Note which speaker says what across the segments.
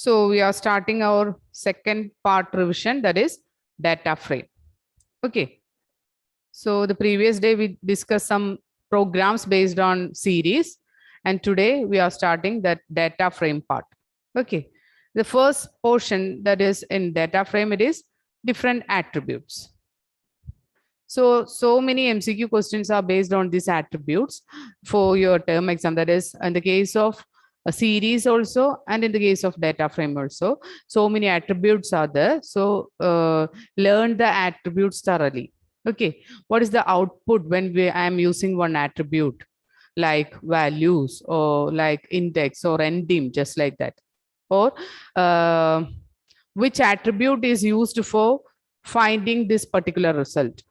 Speaker 1: So we are starting our second part revision, that is data frame. Okay. So the previous day we discussed some programs based on series, and today we are starting that data frame part. Okay. The first portion that is in data frame, it is different attributes. So many MCQ questions are based on these attributes for your term exam. That is in the case of a series also, and in the case of data frame also. So many attributes are there. So learn the attributes thoroughly. Okay. What is the output when I am using one attribute, like values or like index or endim, just like that? Or which attribute is used for finding this particular result?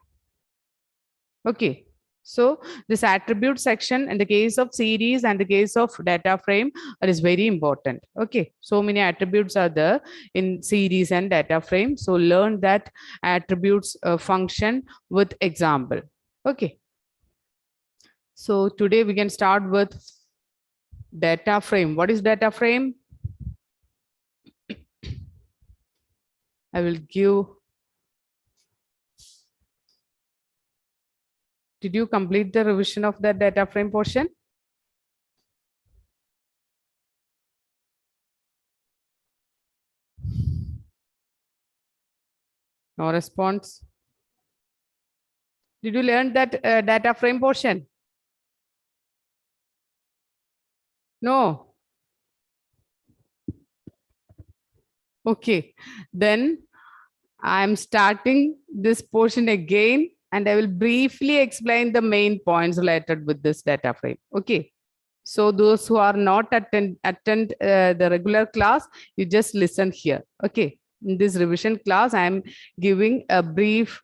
Speaker 1: Okay, so this attribute section in the case of series and the case of data frame is very important. Okay, so many attributes are there in series and data frame. So learn that attributes function with example. Okay, so today we can start with data frame. What is data frame? I will give. Did you complete the revision of that data frame portion? No response. Did you learn that data frame portion? No. Okay, then I'm starting this portion again, and I will briefly explain the main points related with this data frame. Okay. So those who are not attend the regular class, you just listen here. Okay. In this revision class, I am giving a brief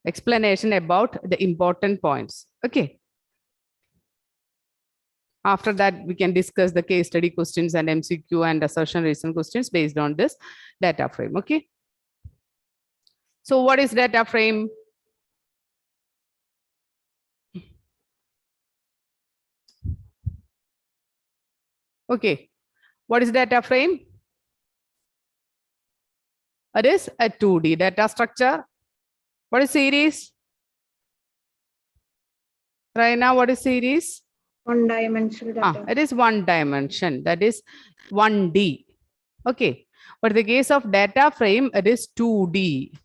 Speaker 1: explanation about the important points. Okay. After that, we can discuss the case study questions and MCQ and assertion reason questions based on this data frame. Okay. So what is data frame? Okay. What is data frame? It is a 2D data structure. What is series? Right now, what is series?
Speaker 2: One dimensional data.
Speaker 1: It is one dimension, that is 1D. Okay. But in the case of data frame, it is 2D.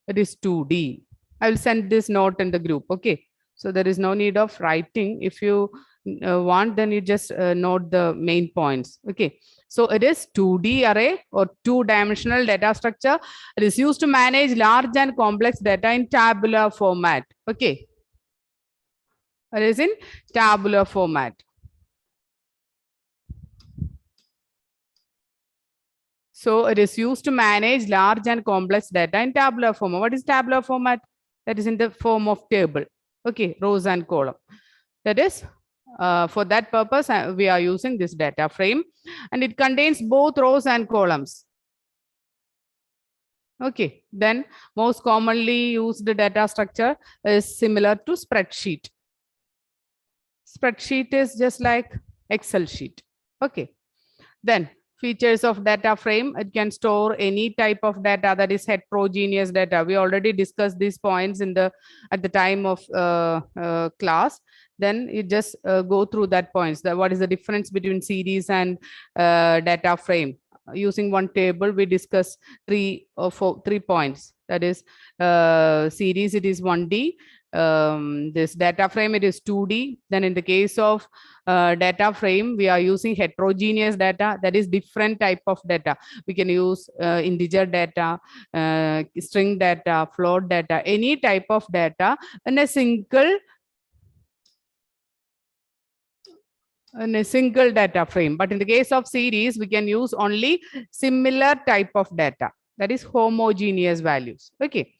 Speaker 1: It is 2D. I will send this note in the group. Okay. So there is no need of writing. If you want, then you just note the main points. Okay. So it is 2D array or two-dimensional data structure. It is used to manage large and complex data in tabular format. Okay. It is in tabular format. So it is used to manage large and complex data in tabular format. What is tabular format? That is in the form of table. Okay, rows and column. That is for that purpose, we are using this data frame, and it contains both rows and columns. Okay, then most commonly used data structure is similar to spreadsheet. Spreadsheet is just like Excel sheet. Okay, then features of data frame, it can store any type of data, that is heterogeneous data. We already discussed these points in the at the time of class. Then you just go through that points, that what is the difference between series and data frame. Using one table, we discuss 3 or 4 3 points. That is series, it is 1D. This data frame, it is 2D. Then in the case of data frame, we are using heterogeneous data, that is different type of data. We can use integer data, string data, float data, any type of data in a single data frame. But in the case of series, we can use only similar type of data, that is homogeneous values. Okay.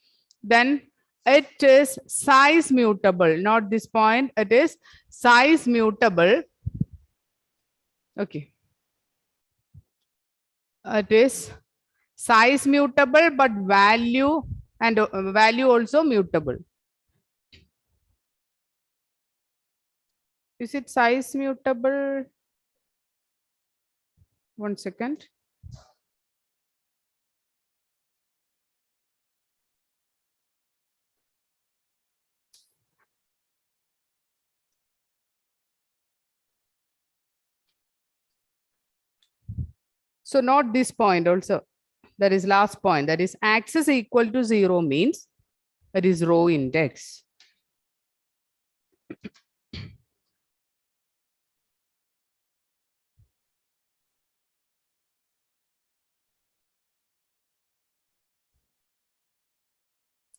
Speaker 1: Then it is size mutable, not this point, it is size mutable. Okay. It is size mutable, but value and value also mutable. Is it size mutable? One second. So not this point also. That is last point. That is axis equal to 0 means that is row index.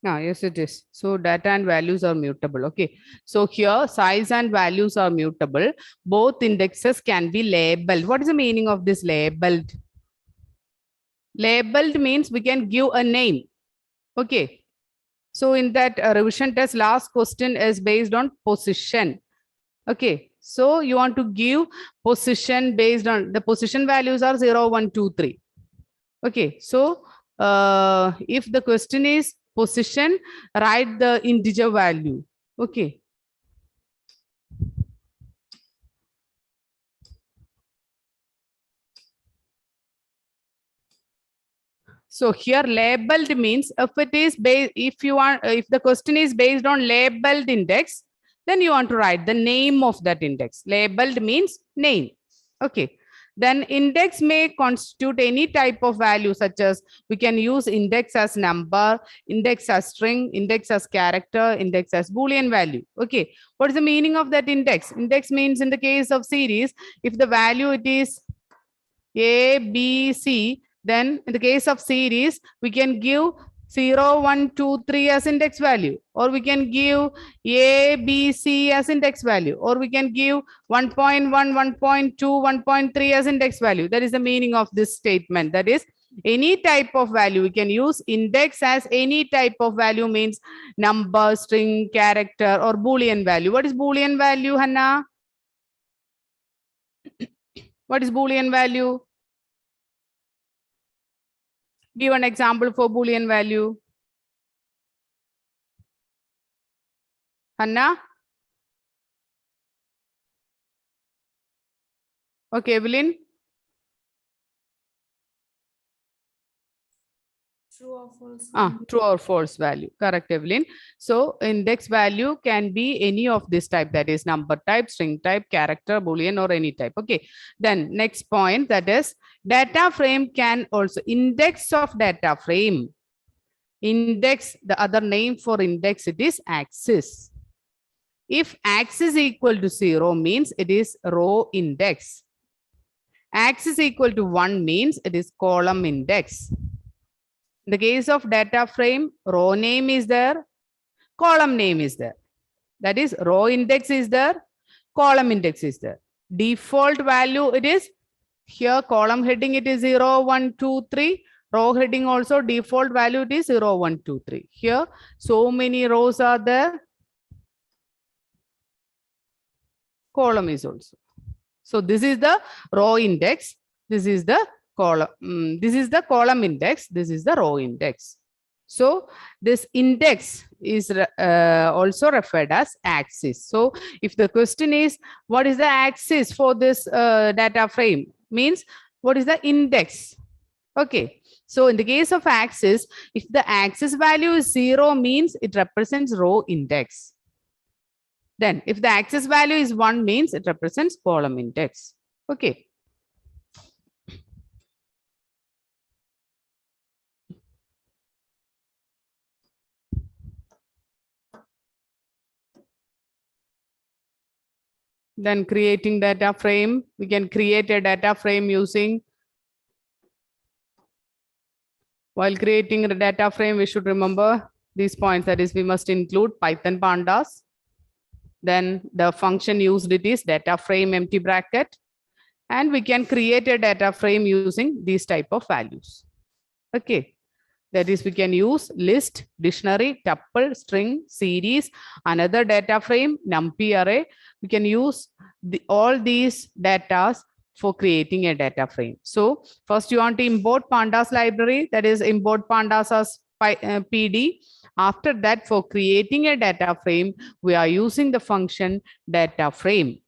Speaker 1: Yes, it is. So data and values are mutable. Okay. So here size and values are mutable. Both indexes can be labeled. What is the meaning of this labeled? Labeled means we can give a name. Okay. So in that revision test, last question is based on position. Okay. So you want to give position based on the position values are 0, 1, 2, 3. Okay. So if the question is position, write the integer value. Okay. So here labeled means if it is based, if you want, if the question is based on labeled index, then you want to write the name of that index. Labeled means name. Okay. Then index may constitute any type of value, such as we can use index as number, index as string, index as character, index as Boolean value. Okay. What is the meaning of that index? Index means in the case of series, if the value it is A, B, C, then in the case of series, we can give 0, 1, 2, 3 as index value, or we can give A, B, C as index value, or we can give 1.1, 1.2, 1.3 as index value. That is the meaning of this statement. That is any type of value. We can use index as any type of value, means number, string, character, or Boolean value. What is Boolean value, Hannah? What is Boolean value? Give an example for Boolean value. Hannah? Okay, Evelyn?
Speaker 2: True or false?
Speaker 1: True or false value. Correct, Evelyn. So index value can be any of this type, that is number type, string type, character, Boolean, or any type. Okay. Then next point, that is data frame can also, index of data frame. Index, the other name for index, it is axis. If axis equal to 0 means it is row index. Axis equal to 1 means it is column index. In the case of data frame, row name is there, column name is there. That is row index is there, column index is there. Default value it is here, column heading it is 0, 1, 2, 3. Row heading also default value it is 0, 1, 2, 3. Here so many rows are there. Column is also. So this is the row index. This is the column. This is the column index. This is the row index. So this index is also referred as axis. So if the question is what is the axis for this data frame, means what is the index? Okay. So in the case of axis, if the axis value is 0 means it represents row index. Then if the axis value is 1 means it represents column index. Okay. Then creating data frame, we can create a data frame using, while creating a data frame, we should remember these points. That is, we must include Python pandas. Then the function used it is data frame empty bracket. And we can create a data frame using these type of values. Okay. That is, we can use list, dictionary, tuple, string, series, another data frame, numpy array. We can use all these data for creating a data frame. So first you want to import pandas library, that is import pandas as PD. After that, for creating a data frame, we are using the function data frame.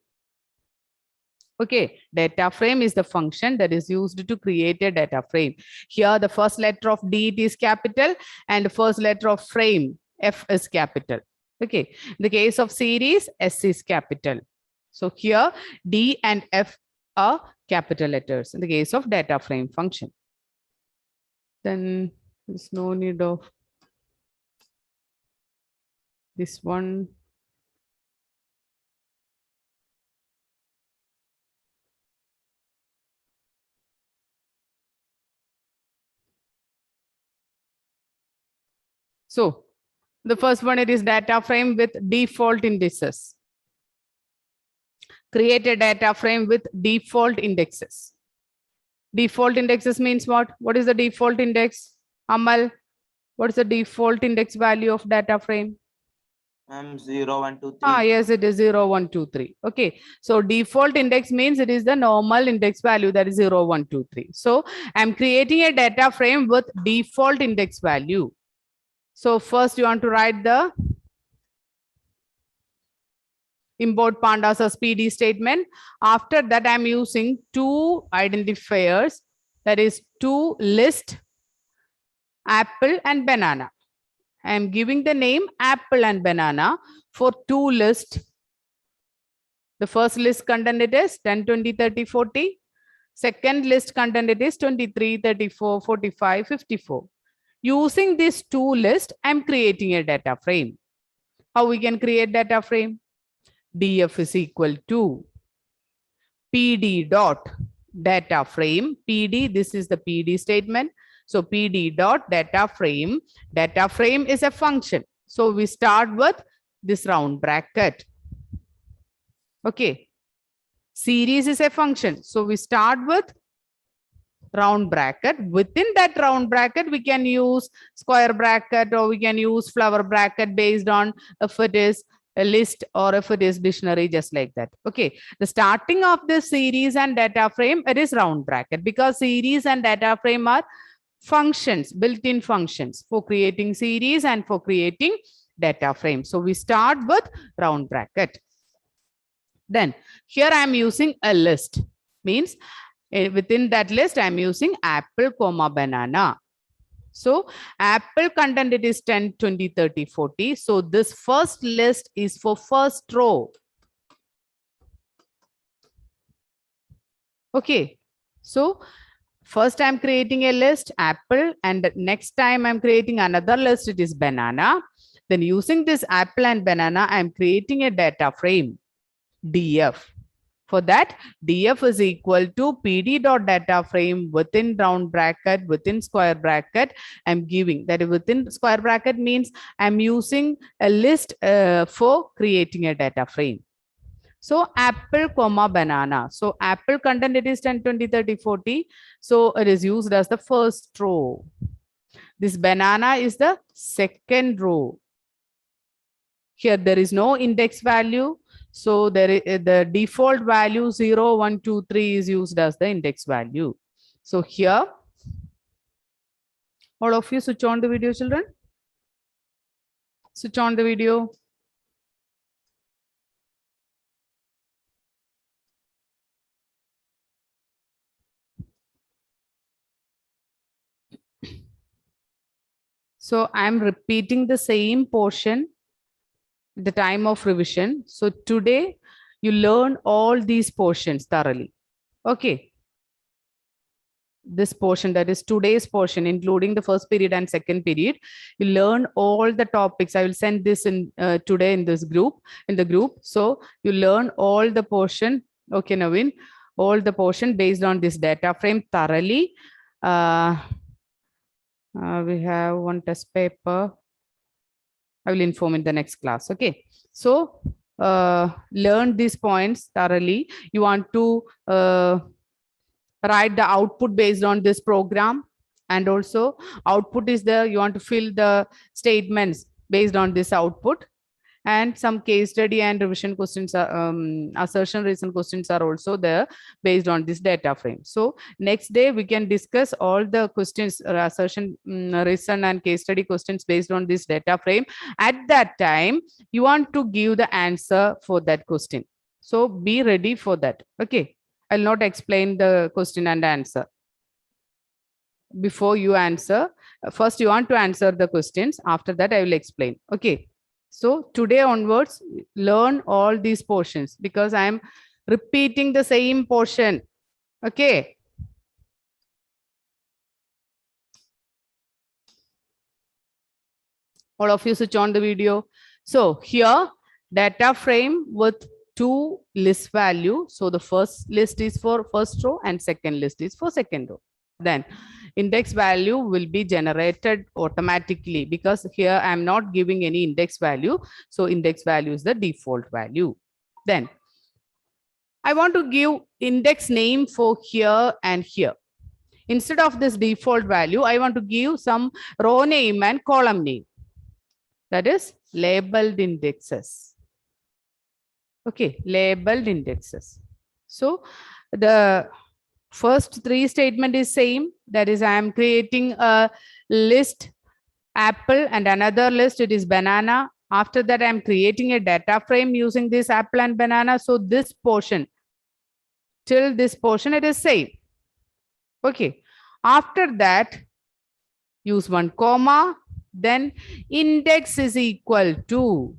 Speaker 1: Okay, data frame is the function that is used to create a data frame. Here, the first letter of D it is capital and the first letter of frame F is capital. Okay, in the case of series, S is capital. So here, D and F are capital letters in the case of data frame function. Then there's no need of this one. So the first one, it is data frame with default indices. Create a data frame with default indexes. Default indexes means what? What is the default index? Amal, what is the default index value of data frame?
Speaker 3: 0, 1, 2, 3.
Speaker 1: Yes, it is 0, 1, 2, 3. Okay. So default index means it is the normal index value, that is 0, 1, 2, 3. So I'm creating a data frame with default index value. So first you want to write the import pandas as PD statement. After that, I'm using two identifiers, that is to list apple and banana. I am giving the name apple and banana for two lists. The first list content it is 10, 20, 30, 40. Second list content it is 23, 34, 45, 54. Using these two lists, I'm creating a data frame. How we can create data frame? DF is equal to PD dot data frame. PD, this is the PD statement. So PD dot data frame. Data frame is a function. So we start with this round bracket. Okay. Series is a function. So we start with round bracket. Within that round bracket, we can use square bracket or we can use flower bracket based on if it is a list or if it is dictionary, just like that. Okay. The starting of the series and data frame, it is round bracket because series and data frame are functions, built-in functions for creating series and for creating data frame. So we start with round bracket. Then here I am using a list, means within that list I am using apple comma banana. So apple content it is 10, 20, 30, 40. So this first list is for first row. Okay. So first I'm creating a list apple and next time I'm creating another list, it is banana. Then using this apple and banana, I'm creating a data frame DF. For that, DF is equal to PD dot data frame within round bracket, within square bracket. I'm giving that within square bracket means I'm using a list for creating a data frame. So apple comma banana. So apple content it is 10, 20, 30, 40. So it is used as the first row. This banana is the second row. Here there is no index value. So there is the default value 0, 1, 2, 3 is used as the index value. So here, all of you switch on the video, children. Switch on the video. So I'm repeating the same portion at the time of revision. So today you learn all these portions thoroughly. Okay. This portion, that is today's portion, including the first period and second period, you learn all the topics. I will send this in today in this group, in the group. So you learn all the portion. Okay, Naveen, all the portion based on this data frame thoroughly. We have one test paper. I will inform in the next class. Okay. So learn these points thoroughly. You want to write the output based on this program, and also output is there. You want to fill the statements based on this output, and some case study and revision questions are assertion reason questions are also there based on this data frame. So next day we can discuss all the questions, assertion reason and case study questions based on this data frame. At that time you want to give the answer for that question, so be ready for that. Okay. I'll not explain the question and answer. Before you answer, first you want to answer the questions. After that, I will explain. Okay. So today onwards, learn all these portions because I am repeating the same portion. Okay. All of you switch on the video. So here, data frame with 2 list value. So the first list is for first row and second list is for second row. Then index value will be generated automatically because here I am not giving any index value. So index value is the default value. Then I want to give index name for here and here. Instead of this default value, I want to give some row name and column name. That is labeled indexes. Okay, labeled indexes. So the first 3 statement is same. That is, I am creating a list apple and another list, it is banana. After that, I am creating a data frame using this apple and banana. So this portion, till this portion, it is same. Okay. After that, use 1 comma. Then index is equal to.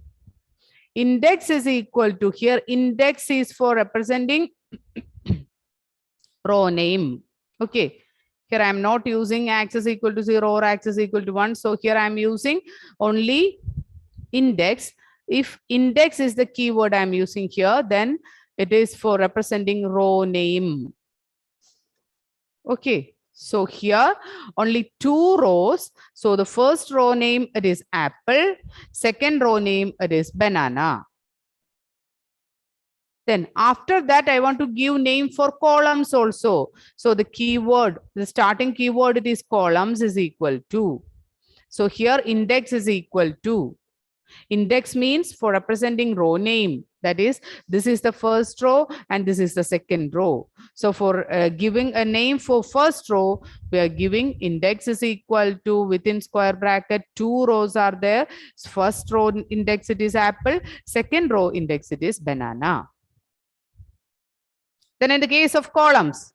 Speaker 1: Index is equal to here. Index is for representing row name. Okay. Here I am not using axis equal to 0 or axis equal to 1. So here I am using only index. If index is the keyword I am using here, then it is for representing row name. Okay. So here only 2 rows. So the first row name, it is apple. Second row name, it is banana. Then after that, I want to give name for columns also. So the keyword, the starting keyword, it is columns is equal to. So here index is equal to. Index means for representing row name. That is, this is the first row and this is the second row. So for giving a name for first row, we are giving index is equal to, within square bracket, 2 rows are there. First row index it is apple. Second row index it is banana. Then in the case of columns,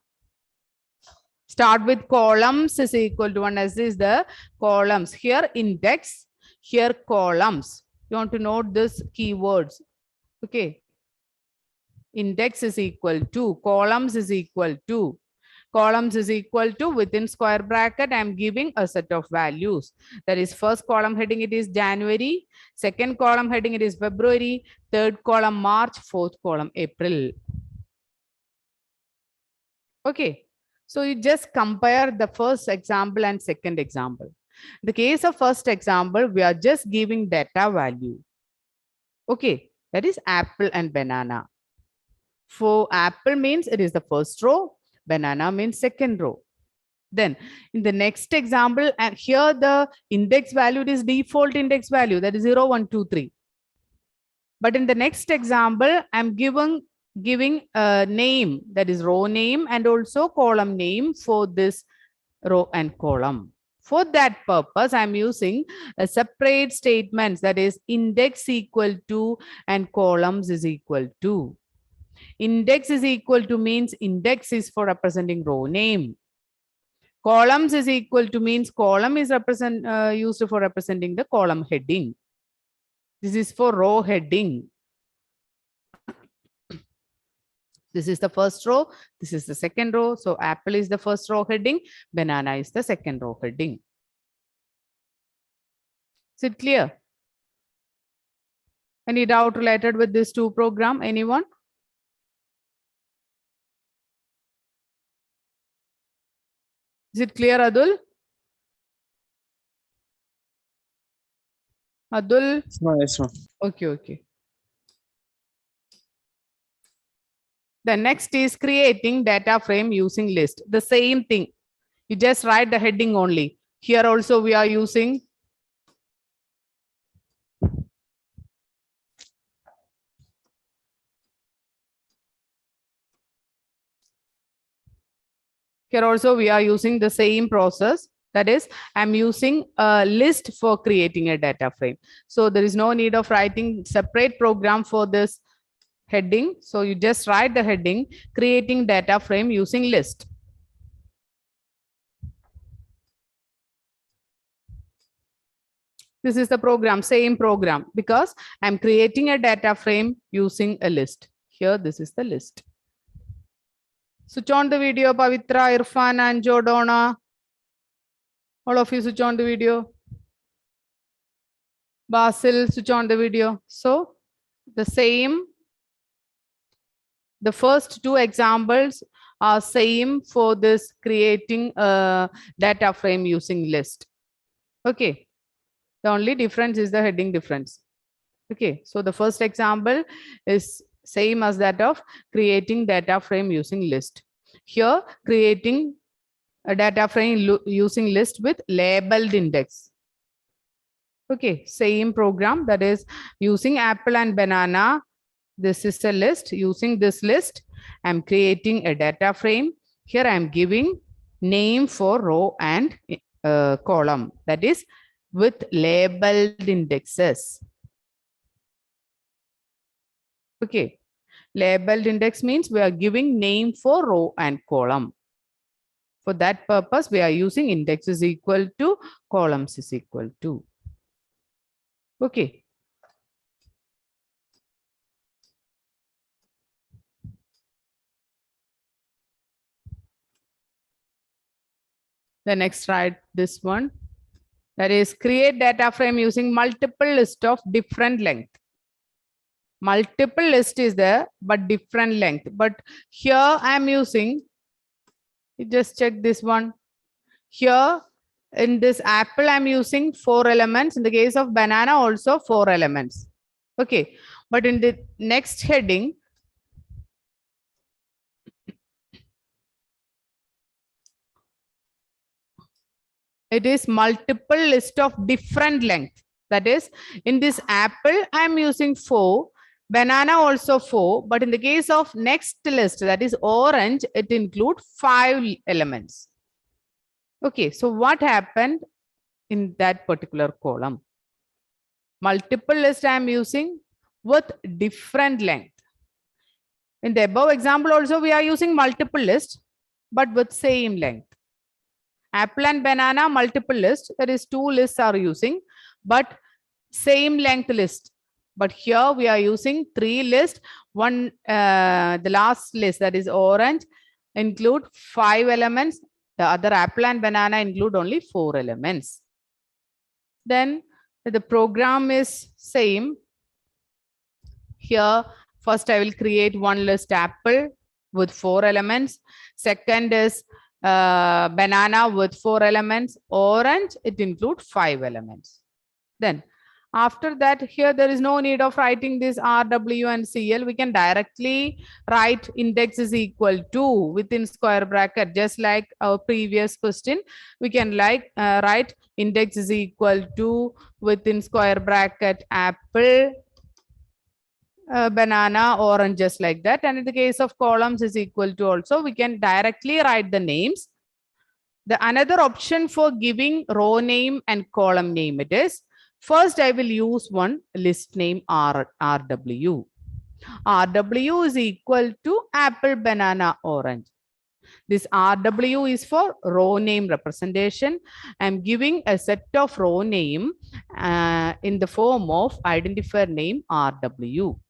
Speaker 1: start with columns is equal to 1 as is the columns. Here index, here columns. You want to note this keywords. Okay. Index is equal to, columns is equal to. Columns is equal to, within square bracket, I am giving a set of values. That is, first column heading, it is January. Second column heading, it is February. Third column, March. Fourth column, April. Okay. So you just compare the first example and second example. In the case of first example, we are just giving data value. Okay. That is apple and banana. For apple means it is the first row. Banana means second row. Then in the next example, and here the index value is default index value, that is 0, 1, 2, 3. But in the next example, I'm giving a name, that is row name and also column name for this row and column. For that purpose, I'm using a separate statements, that is index equal to and columns is equal to. Index is equal to means index is for representing row name. Columns is equal to means column is used for representing the column heading. This is for row heading. This is the first row. This is the second row. So apple is the first row heading. Banana is the second row heading. Is it clear? Any doubt related with this 2 program? Anyone? Is it clear, Adul? Adul?
Speaker 3: Yes, ma'am.
Speaker 1: Okay, okay. The next is creating data frame using list. The same thing. You just write the heading only. Here also we are using the same process. That is, I'm using a list for creating a data frame. So there is no need of writing separate program for this heading. So you just write the heading, creating data frame using list. This is the program, same program, because I'm creating a data frame using a list. Here, this is the list. Switch on the video, Pavitra, Irfan, and Jodona. All of you switch on the video. Basil, switch on the video. So the same, the first two examples are same for this creating a data frame using list. Okay. The only difference is the heading difference. Okay. So the first example is same as that of creating data frame using list. Here, creating a data frame using list with labeled index. Okay, same program, that is using apple and banana. This is a list. Using this list, I'm creating a data frame. Here I'm giving name for row and column, that is with labeled indexes. Okay, labeled index means we are giving name for row and column. For that purpose, we are using index is equal to columns is equal to. Okay. The next, write this one. That is create data frame using multiple list of different length. Multiple list is there, but different length. But here I am using, you just check this one. Here in this apple, I'm using 4 elements. In the case of banana, also 4 elements. Okay. But in the next heading, it is multiple list of different length. That is, in this apple, I'm using 4, banana also 4, but in the case of next list, that is orange, it includes 5 elements. Okay, so what happened in that particular column? Multiple list I'm using with different length. In the above example also, we are using multiple list, but with same length. Apple and banana, multiple list, that is 2 lists are using, but same length list. But here we are using 3 lists. One, the last list, that is orange, include 5 elements. The other apple and banana include only 4 elements. Then the program is same. Here, first I will create one list apple with 4 elements. Second is banana with 4 elements. Orange, it includes 5 elements. Then after that, here there is no need of writing this RW and CL. We can directly write index is equal to within square bracket, just like our previous question. We can write index is equal to within square bracket apple, banana, orange, just like that. And in the case of columns is equal to also, we can directly write the names. The another option for giving row name and column name, it is, first I will use one list name RW. RW is equal to apple, banana, orange. This RW is for row name representation. I'm giving a set of row name in the form of identifier name RW.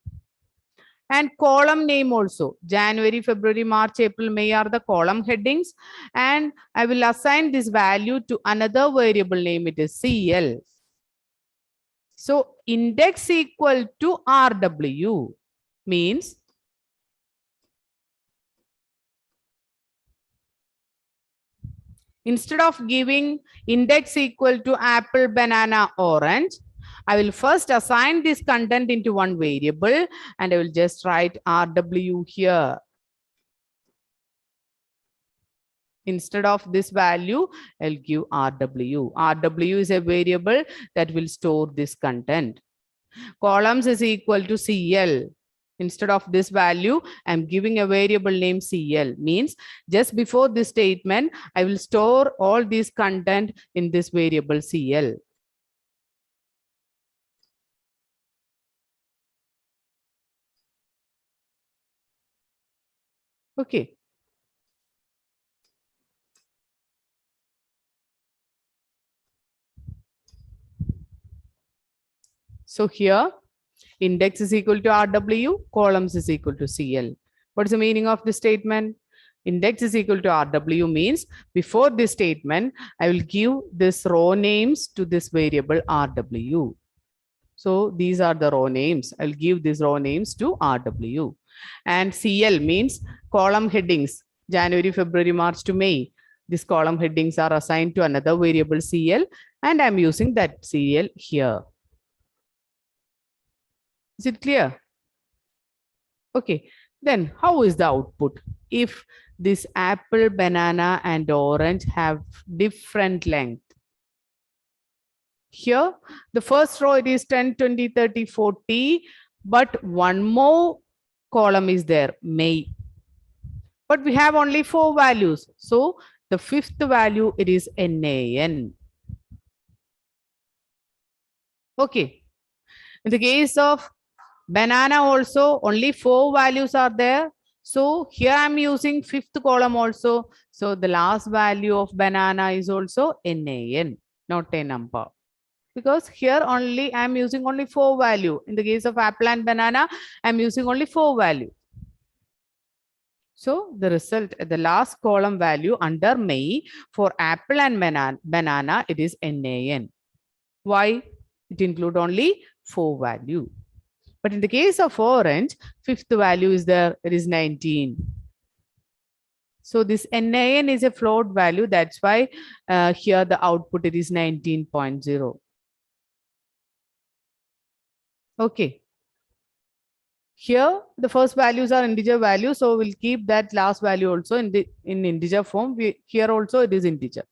Speaker 1: And column name also, January, February, March, April, May are the column headings. And I will assign this value to another variable name, it is CL. So index equal to RW means instead of giving index equal to apple, banana, orange, I will first assign this content into one variable and I will just write RW here. Instead of this value, I'll give RW. RW is a variable that will store this content. Columns is equal to CL. Instead of this value, I'm giving a variable name CL. Means just before this statement, I will store all this content in this variable CL. Okay. So here, index is equal to RW, columns is equal to CL. What is the meaning of this statement? Index is equal to RW means before this statement, I will give this row names to this variable RW. So these are the row names. I'll give these row names to RW. And CL means column headings, January, February, March to May. These column headings are assigned to another variable CL, and I'm using that CL here. Is it clear? Okay, then how is the output? If this apple, banana, and orange have different length. Here, the first row, it is 10, 20, 30, 40, but one more column is there, May. But we have only 4 values. So the 5th value, it is NaN. Okay. In the case of banana also, only 4 values are there. So here I'm using 5th column also. So the last value of banana is also NaN, not a number. Because here only I'm using only 4 value. In the case of apple and banana, I'm using only 4 value. So the result, the last column value under May for apple and banana, it is NaN. Why? It include only 4 value. But in the case of orange, 5th value is there, it is 19. So this NaN is a float value. That's why here the output, it is 19.0. Okay. Here, the first values are integer values. So we'll keep that last value also in integer form. Here also it is integer.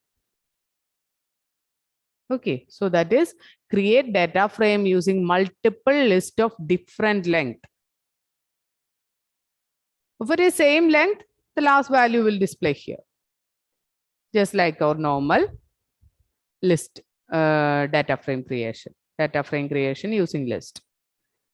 Speaker 1: Okay, so that is create data frame using multiple list of different length. If it is same length, the last value will display here. Just like our normal list data frame creation using list.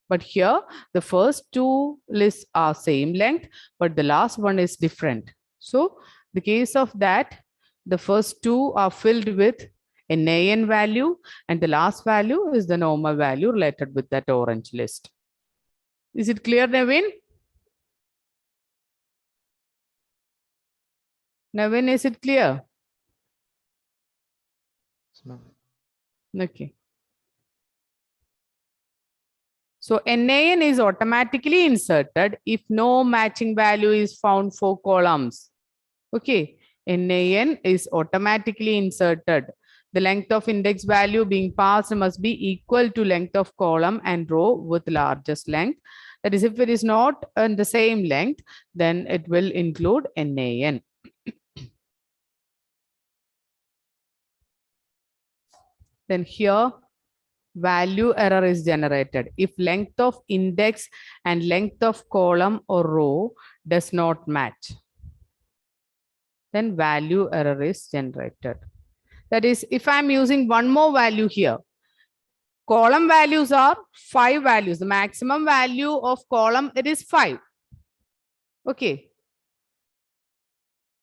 Speaker 1: But here, the first 2 lists are same length, but the last one is different. So the case of that, the first 2 are filled with NaN value, and the last value is the normal value related with that orange list. Is it clear, Navin? Navin, is it clear? Okay. So NaN is automatically inserted if no matching value is found for columns. Okay, NaN is automatically inserted. The length of index value being passed must be equal to length of column and row with largest length. That is, if it is not on the same length, then it will include NaN. Then here, value error is generated if length of index and length of column or row does not match. Then value error is generated. That is, if I'm using one more value here, column values are 5 values. The maximum value of column, it is 5. Okay.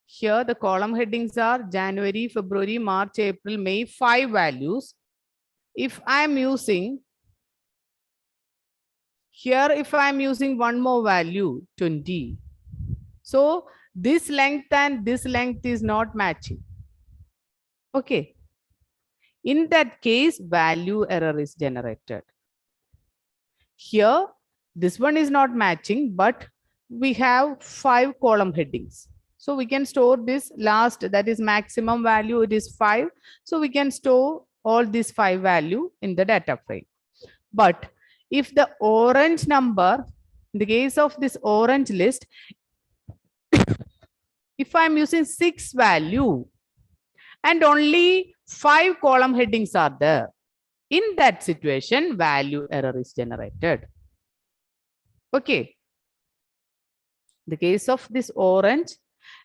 Speaker 1: Here the column headings are January, February, March, April, May, 5 values. If I'm using here, if I'm using one more value, 20. So this length and this length is not matching. Okay. In that case, value error is generated. Here, this one is not matching, but we have 5 column headings. So we can store this last, that is maximum value, it is 5. So we can store all these 5 value in the data frame. But if the orange number, in the case of this orange list, if I'm using 6 value and only 5 column headings are there, in that situation, value error is generated. Okay. The case of this orange,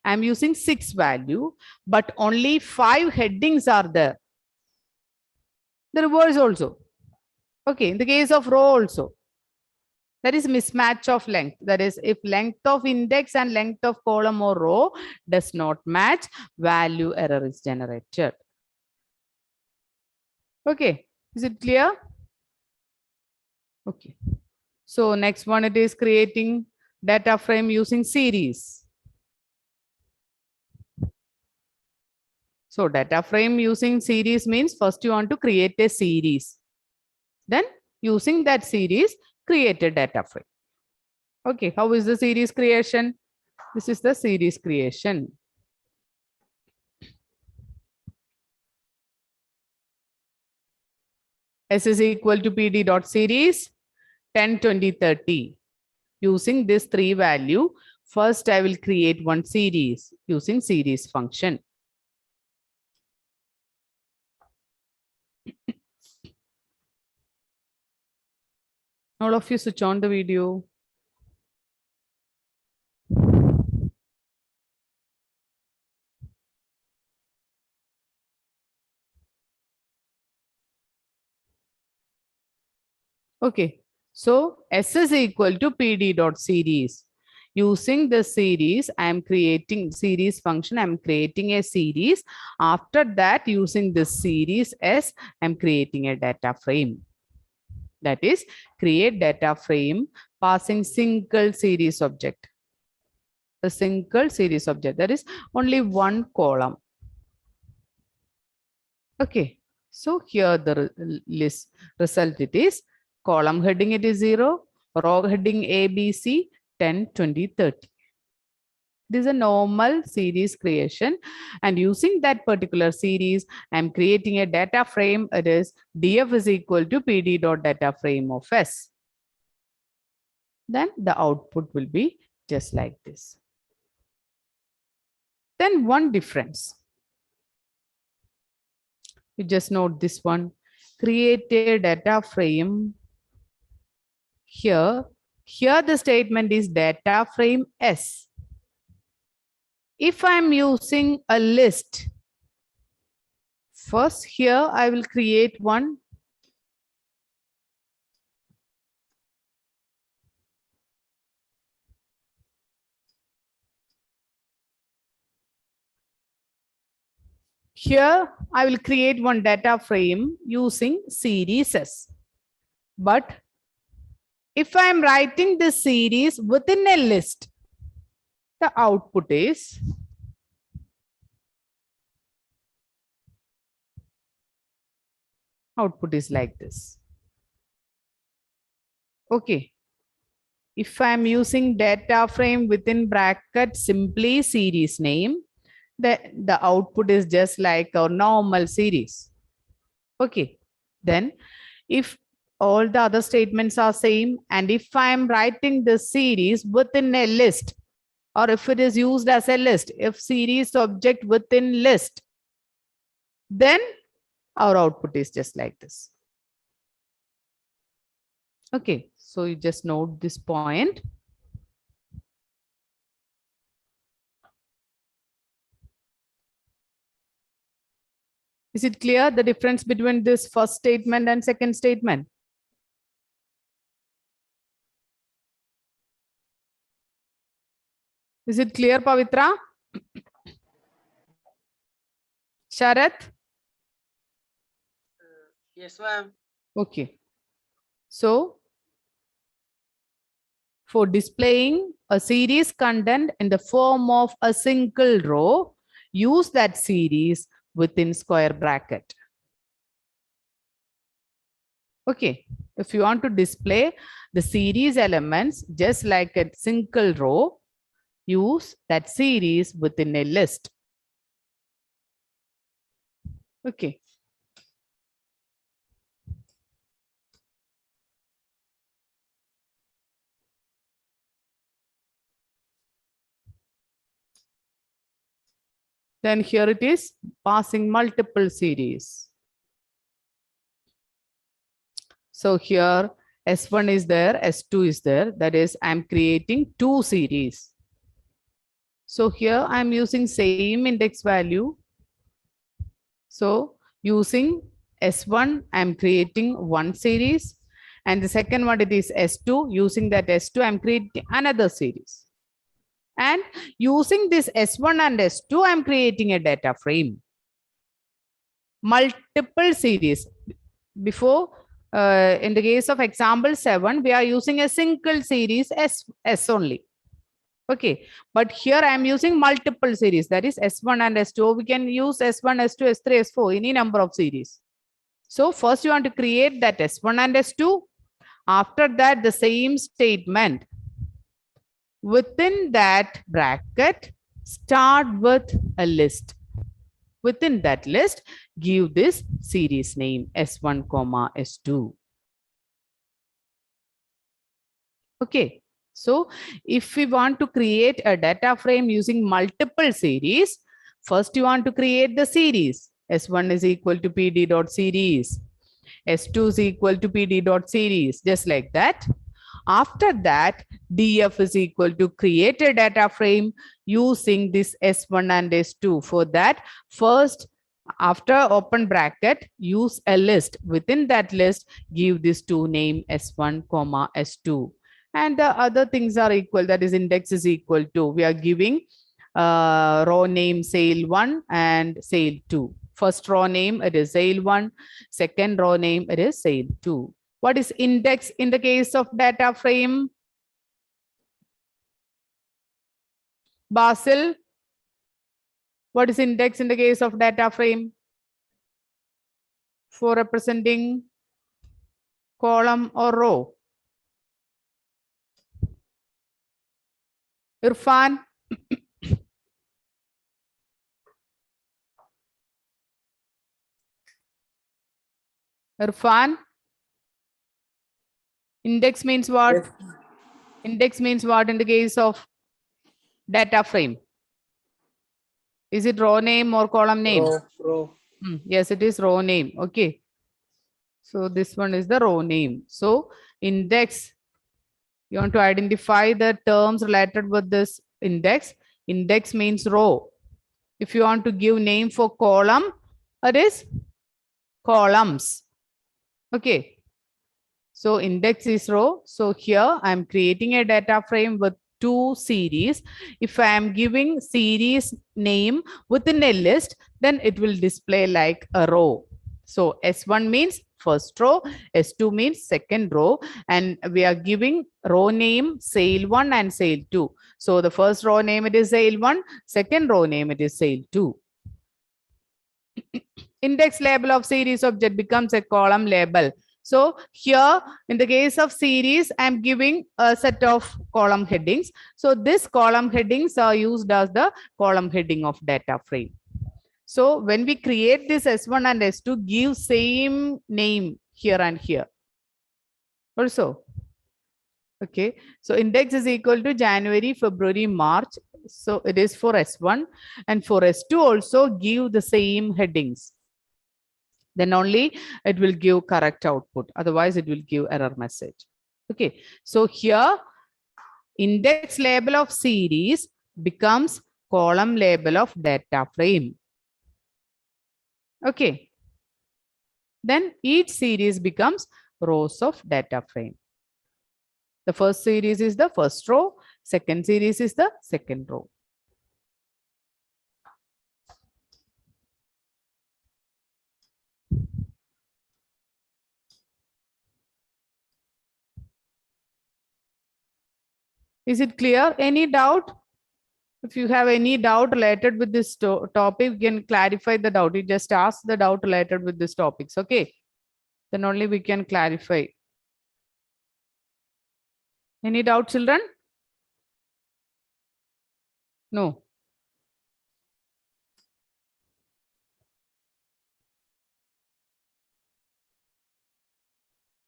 Speaker 1: I'm using 6 value, but only 5 headings are there. The reverse also. Okay, in the case of row also. That is mismatch of length. That is, if length of index and length of column or row does not match, value error is generated. Okay, is it clear? Okay. So next one, it is creating data frame using series. So data frame using series means first you want to create a series. Then using that series, create a data frame. Okay, how is the series creation? This is the series creation. S is equal to PD dot series 10, 20, 30. Using this 3 value, first I will create one series using series function. All of you switch on the video. Okay, so S is equal to PD dot series. Using the series, I am creating series function. I am creating a series. After that, using this series S, I am creating a data frame. That is, create data frame passing single series object. A single series object. That is only one column. Okay, so here the list result it is column heading it is 0, row heading A, B, C 10, 20, 30. This is a normal series creation, and using that particular series, I'm creating a data frame. It is df is equal to pd dot data frame of S. Then the output will be just like this. Then one difference. You just note this one. Create a data frame. Here the statement is data frame S. If I'm using a list, first here I will create one. Here I will create one data frame using series S. But if I am writing this series within a list, the output is like this. Okay. If I am using data frame within bracket simply series name, the output is just like our normal series. Okay. Then if all the other statements are same, and if I am writing the series within a list, or if it is used as a list, if series object within list, then our output is just like this. Okay, so you just note this point. Is it clear the difference between this first statement and second statement? Is it clear, Pavitra? Sharath?
Speaker 4: Yes, ma'am.
Speaker 1: Okay. So, for displaying a series content in the form of a single row, use that series within square bracket. Okay. If you want to display the series elements just like a single row, use that series within a list. Okay. Then here it is passing multiple series. So here S1 is there, S2 is there. That is, I'm creating 2 series. So here I'm using same index value. So using S1, I'm creating 1 series. And the second one, it is S2. Using that S2, I'm creating another series. And using this S1 and S2, I'm creating a data frame. Multiple series. Before, in the case of example 7, we are using a single series S only. Okay, but here I am using multiple series, that is S1 and S2. We can use S1, S2, S3, S4, any number of series. So first you want to create that S1 and S2. After that, the same statement. Within that bracket, start with a list. Within that list, give this series name S1, S2. Okay. So if we want to create a data frame using multiple series, first you want to create the series. S1 is equal to pd dot series. S2 is equal to pd dot series, just like that. After that, df is equal to create a data frame using this S1 and S2. For that, first, after open bracket, use a list. Within that list, give this two name S1, S2. And the other things are equal, that is index is equal to, we are giving row name sale1 and sale2. First row name, it is sale1. Second row name, it is sale2. What is index in the case of data frame? Basil, what is index in the case of data frame? For representing column or row? Irfan? Irfan? Index means what?
Speaker 4: Yes.
Speaker 1: Index means what in the case of data frame? Is it row name or column name?
Speaker 4: Row.
Speaker 1: Yes, it is row name. Okay. So this one is the row name. So index, you want to identify the terms related with this index. Index means row. If you want to give name for column, it is columns. Okay. So index is row. So here I'm creating a data frame with two series. If I am giving series name within a list, then it will display like a row. So S1 means first row, S2 means second row, and we are giving row name sale1 and sale2. So the first row name, it is sale1, second row name, it is sale2. Index label of series object becomes a column label. So here in the case of series, I'm giving a set of column headings. So this column headings are used as the column heading of data frame. So when we create this S1 and S2, give same name here and here also. Okay, so index is equal to January, February, March. So it is for S1, and for S2 also give the same headings. Then only it will give correct output. Otherwise, it will give error message. Okay, so here index label of series becomes column label of data frame. Okay, then each series becomes rows of data frame. The first series is the first row, second series is the second row. Is it clear? Any doubt? If you have any doubt related with this topic, you can clarify the doubt. You just ask the doubt related with this topics. Okay. Then only we can clarify. Any doubt, children? No.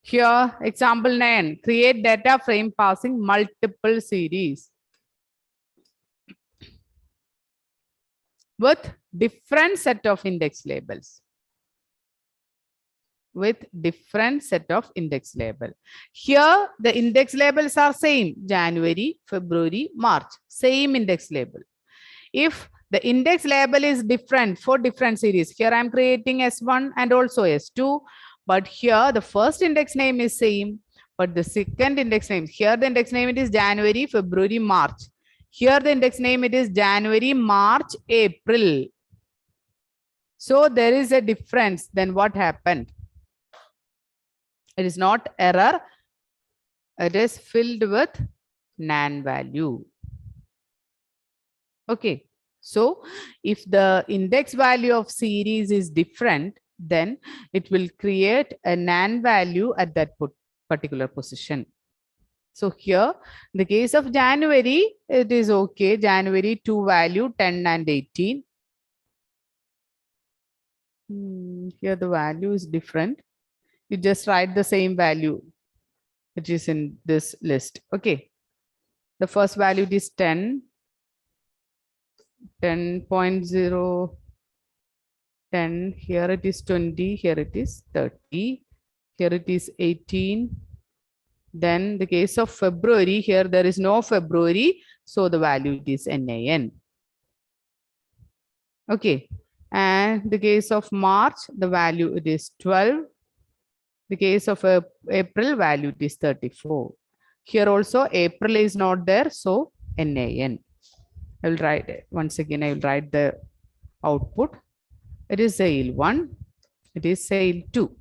Speaker 1: Here, example 9, create data frame passing multiple series with different set of index labels. With different set of index label. Here, the index labels are same, January, February, March, same index label. If the index label is different for different series, here I am creating S1 and also S2, but here the first index name is same, But the second index name, here the index name it is January, February, March. Here the index name it is January, March, April. So there is a difference. Then what happened? It is not error. It is filled with NaN value. Okay. So if the index value of series is different, then it will create a NaN value at that particular position. So here, in the case of January, it is okay. January 2 value 10 and 18. Here the value is different. You just write the same value which is in this list. Okay. The first value is 10. 10.0, 10, here it is 20, here it is 30, here it is 18. Then the case of February, here there is no February, so the value is NaN. Okay, and the case of March, the value it is 12. The case of April, value it is 34. Here also April is not there, so NaN. I will write it once again. I will write the output. It is sale 1. It is sale 2.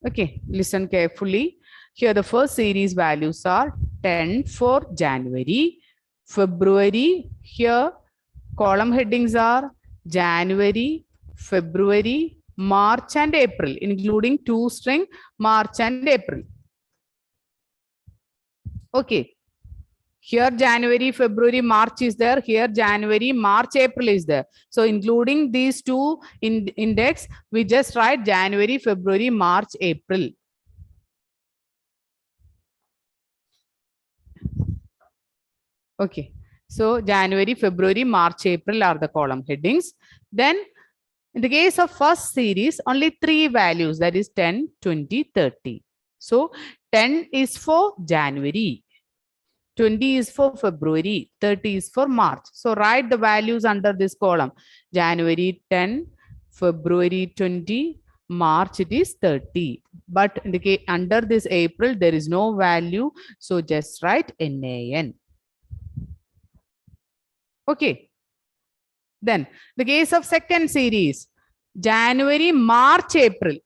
Speaker 1: Okay, listen carefully. Here the first series values are 10 for January, February. Here column headings are January, February, March and April, including 2 string March and April. Okay. Here January, February, March is there. Here January, March, April is there. So including these two index, we just write January, February, March, April. Okay. So January, February, March, April are the column headings. Then in the case of first series, only 3 values, that is 10, 20, 30. So 10 is for January. 20 is for February, 30 is for March. So write the values under this column. January 10, February 20, March it is 30. But in the case under this April, there is no value. So just write NaN. Okay. Then the case of second series, January, March, April.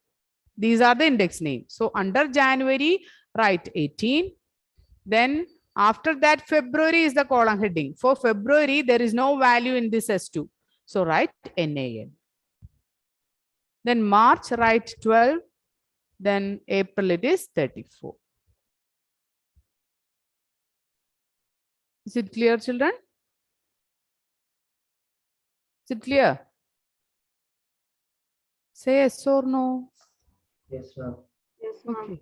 Speaker 1: These are the index names. So under January, write 18. Then after that, February is the column heading. For February, there is no value in this S2. So write NaN. Then March, write 12. Then April, it is 34. Is it clear, children? Is it clear? Say yes or no.
Speaker 3: Yes, ma'am.
Speaker 2: Yes, ma'am.
Speaker 1: Okay.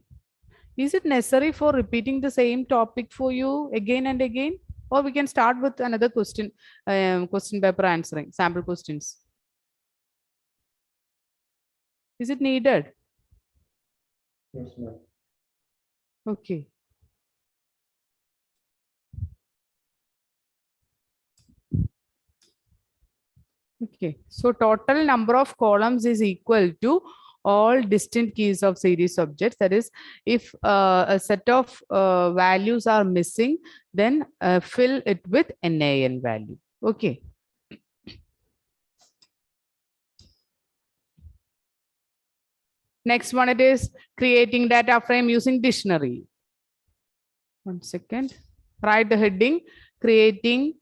Speaker 1: Is it necessary for repeating the same topic for you again and again? Or we can start with another question, question paper answering, sample questions. Is it needed?
Speaker 3: Yes, ma'am.
Speaker 1: Okay. Okay. So total number of columns is equal to all distinct keys of series objects. That is, if a set of values are missing, then fill it with NaN value. Okay. Next one, it is creating data frame using dictionary. 1 second. Write the heading, creating